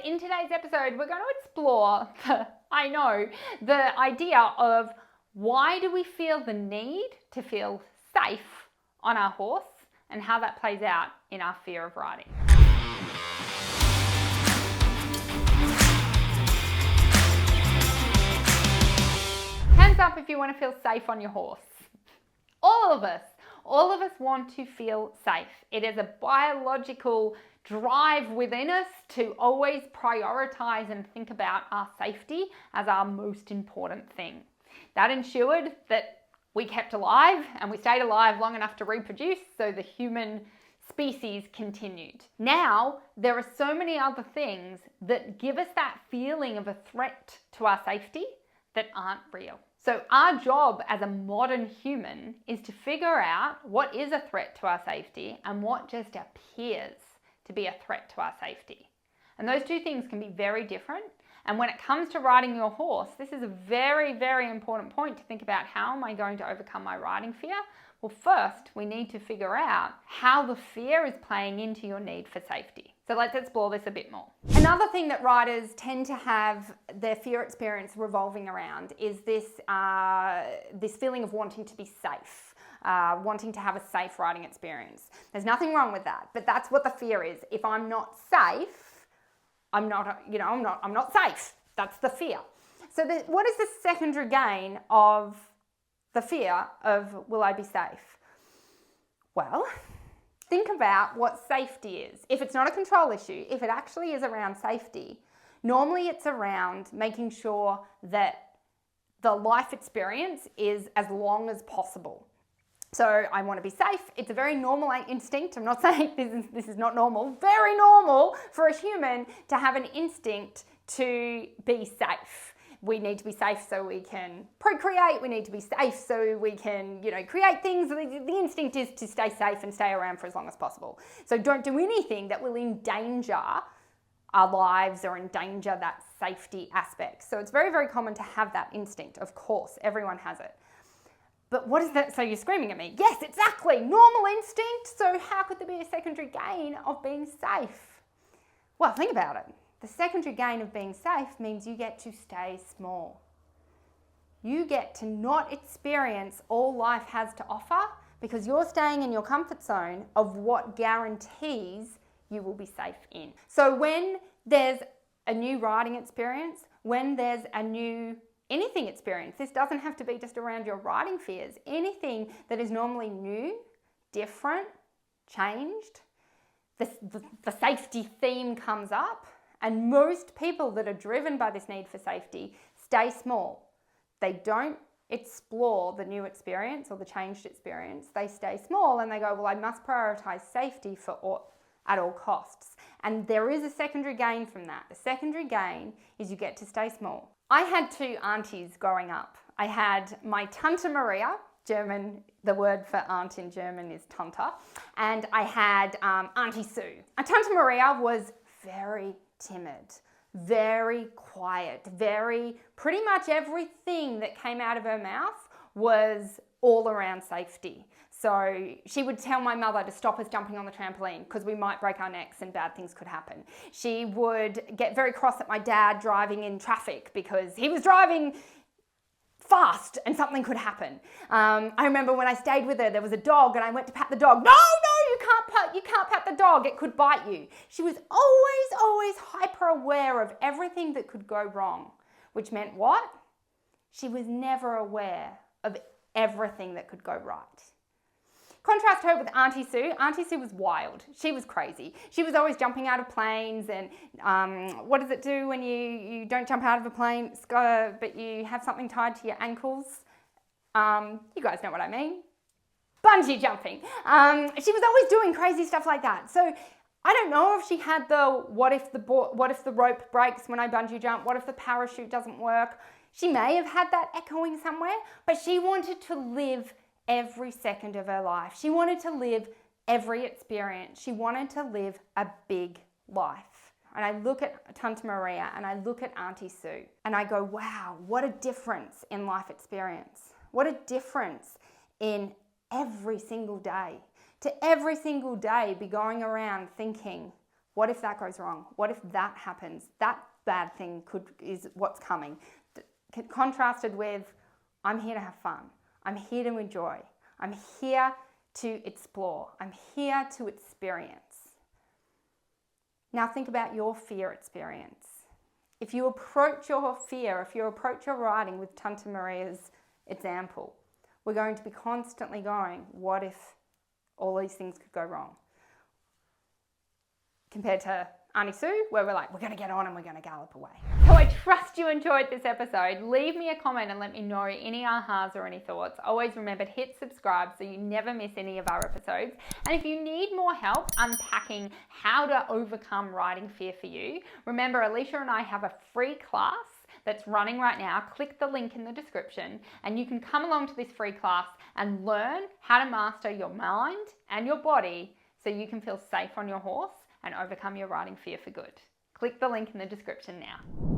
in today's episode, we're going to explore, the idea of why do we feel the need to feel safe on our horse and how that plays out in our fear of riding. Hands up if you want to feel safe on your horse. All of us want to feel safe. It is a biological drive within us to always prioritize and think about our safety as our most important thing. That ensured that we kept alive and we stayed alive long enough to reproduce, so the human species continued. Now, there are so many other things that give us that feeling of a threat to our safety that aren't real. So our job as a modern human is to figure out what is a threat to our safety and what just appears to be a threat to our safety. And those two things can be very different. And when it comes to riding your horse, this is a very, very important point to think about. How am I going to overcome my riding fear? Well, first, we need to figure out how the fear is playing into your need for safety. So let's explore this a bit more. Another thing that riders tend to have their fear experience revolving around is this feeling of wanting to be safe, wanting to have a safe riding experience. There's nothing wrong with that, but that's what the fear is. If I'm not safe, I'm not safe. That's the fear. So what is the secondary gain of the fear of, will I be safe? Well, think about what safety is. If it's not a control issue, if it actually is around safety, normally it's around making sure that the life experience is as long as possible. So I want to be safe. It's a very normal instinct. I'm not saying this is not normal. Very normal for a human to have an instinct to be safe. We need to be safe so we can procreate. We need to be safe so we can, create things. The instinct is to stay safe and stay around for as long as possible. So don't do anything that will endanger our lives or endanger that safety aspect. So it's very, very common to have that instinct. Of course, everyone has it. But what is that? So you're screaming at me. Yes, exactly. Normal instinct. So how could there be a secondary gain of being safe? Well, think about it. The secondary gain of being safe means you get to stay small. You get to not experience all life has to offer because you're staying in your comfort zone of what guarantees you will be safe in. So when there's a new riding experience, when there's a new anything experience, this doesn't have to be just around your riding fears. Anything that is normally new, different, changed, the safety theme comes up. And most people that are driven by this need for safety stay small. They don't explore the new experience or the changed experience. They stay small and they go, well, I must prioritize safety at all costs. And there is a secondary gain from that. The secondary gain is you get to stay small. I had two aunties growing up. I had my Tante Maria, German, the word for aunt in German is Tante, and I had Auntie Sue. Tante Maria was very timid, very quiet, pretty much everything that came out of her mouth was all around safety. So she would tell my mother to stop us jumping on the trampoline because we might break our necks and bad things could happen. She would get very cross at my dad driving in traffic because he was driving fast and something could happen. I remember when I stayed with her, there was a dog and I went to pat the dog. No, you can't pat the dog. It could bite you. She was always hyper aware of everything that could go wrong, which meant what? She was never aware of everything that could go right. Contrast her with Auntie Sue. Auntie Sue was wild. She was crazy. She was always jumping out of planes and what does it do when you don't jump out of a plane but you have something tied to your ankles? You guys know what I mean. Bungee jumping. She was always doing crazy stuff like that. So I don't know if she had what if the rope breaks when I bungee jump? What if the parachute doesn't work? She may have had that echoing somewhere, but she wanted to live every second of her life. She wanted to live every experience. She wanted to live a big life. And I look at Tante Maria and I look at Auntie Sue and I go, wow, what a difference in life experience. What a difference in every single day. To every single day be going around thinking, What if that goes wrong? What if that happens? That bad thing is what's coming. Contrasted with, I'm here to have fun. I'm here to enjoy. I'm here to explore. I'm here to experience. Now think about your fear experience. If you approach your fear, if you approach your writing with Tanta Maria's example, we're going to be constantly going, what if all these things could go wrong? Compared to Auntie Sue, where we're like, we're going to get on and we're going to gallop away. So I trust you enjoyed this episode. Leave me a comment and let me know any ahas or any thoughts. Always remember to hit subscribe so you never miss any of our episodes. And if you need more help unpacking how to overcome writing fear for you, remember Alicia and I have a free class that's running right now. Click the link in the description and you can come along to this free class and learn how to master your mind and your body so you can feel safe on your horse and overcome your writing fear for good. Click the link in the description now.